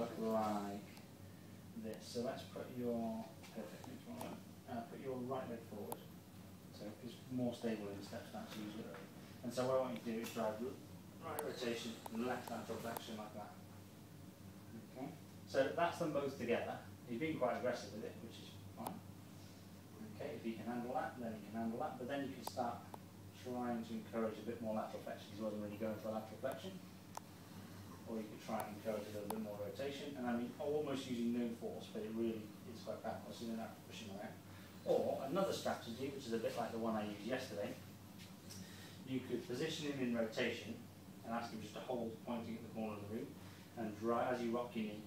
look like this. So let's put your put your right leg forward. So it's more stable in the steps, that's usually. And so what I want you to do is drive right rotation and left lateral flexion like that. Okay. So that's them both together. He's being quite aggressive with it, which is fine. Okay, if he can handle that, then he can handle that. But then you can start trying to encourage a bit more lateral flexion. He wasn't really going for lateral flexion. Or you could try and encourage a little bit more rotation. And I mean, almost using no force, but it really is quite powerful, so you don't have to push him around. Or another strategy, which is a bit like the one I used yesterday, you could position him in rotation and ask him just to hold pointing at the corner of the room and drive, as you rock your knee,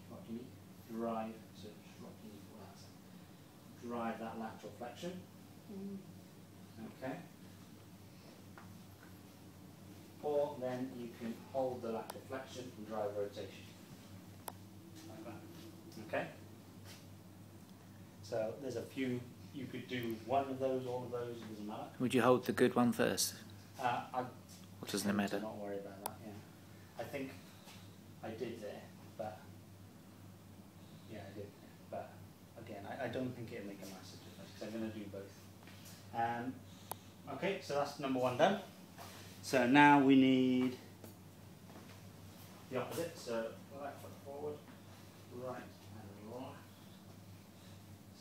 drive, so just rock your knee for that. Drive that lateral flexion. Okay. Or then you can hold the lateral flexion and drive rotation. Like that. Okay? So there's a few, you could do one of those, all of those, it doesn't matter. Would you hold the good one first? Or doesn't it matter? I'm not worried about that, yeah. I think I did there, but yeah, I did. But again, I don't think it'll make a massive difference because I'm going to do both. Okay, so that's number one done. So now we need the opposite. So right foot forward, right and left.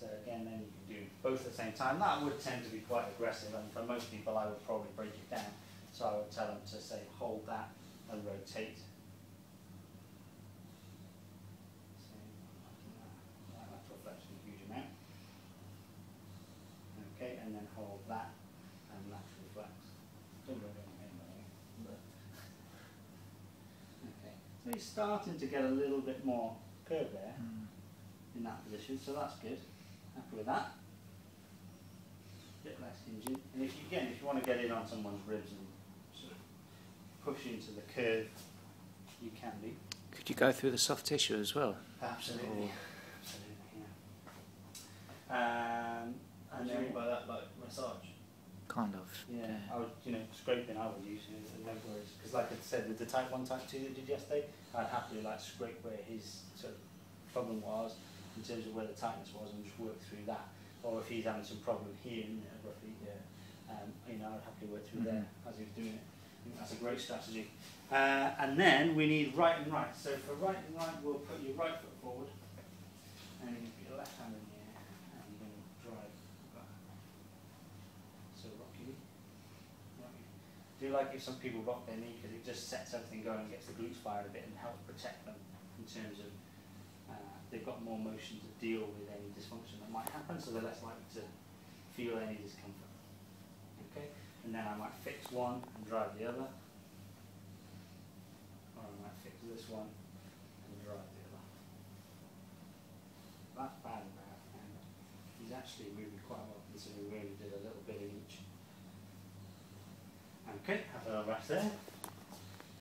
So again, then you can do both at the same time. That would tend to be quite aggressive, and for most people, I would probably break it down. So I would tell them to say, hold that and rotate. Lateral flexion, a huge amount. Okay, and then hold that and lateral flex. Don't really know, okay. So he's starting to get a little bit more curve there in that position, so that's good. Happy with that. Bit less hinging. And if you want to get in on someone's ribs and sort of push into the curve, you can do. Could you go through the soft tissue as well? Absolutely. Or Absolutely, yeah. And What do you mean by that, like massage? kind of. yeah, I would, scraping I would use, no worries. Because like I said, with the type 1, type 2 that did yesterday, I'd happily like scrape where his sort of problem was, in terms of where the tightness was, and just work through that. Or if he's having some problem here, roughly, I'd happily work through there as he was doing it. I think that's a great strategy. And then we need right and right. So for right and right, we'll put your right foot forward, and you put your left hand in the air, and you're going to drive back. So rocky. Do you like if some people rock their knee, because it just sets everything going, gets the glutes fired a bit, and helps protect them in terms of they've got more motion to deal with any dysfunction that might happen, so they're less likely to feel any discomfort. Okay, and then I might fix one and drive the other, or I might fix this one and drive the other. That's bad and bad, and he's actually moving quite well considering we only did a little bit of each. Okay, have a rest there.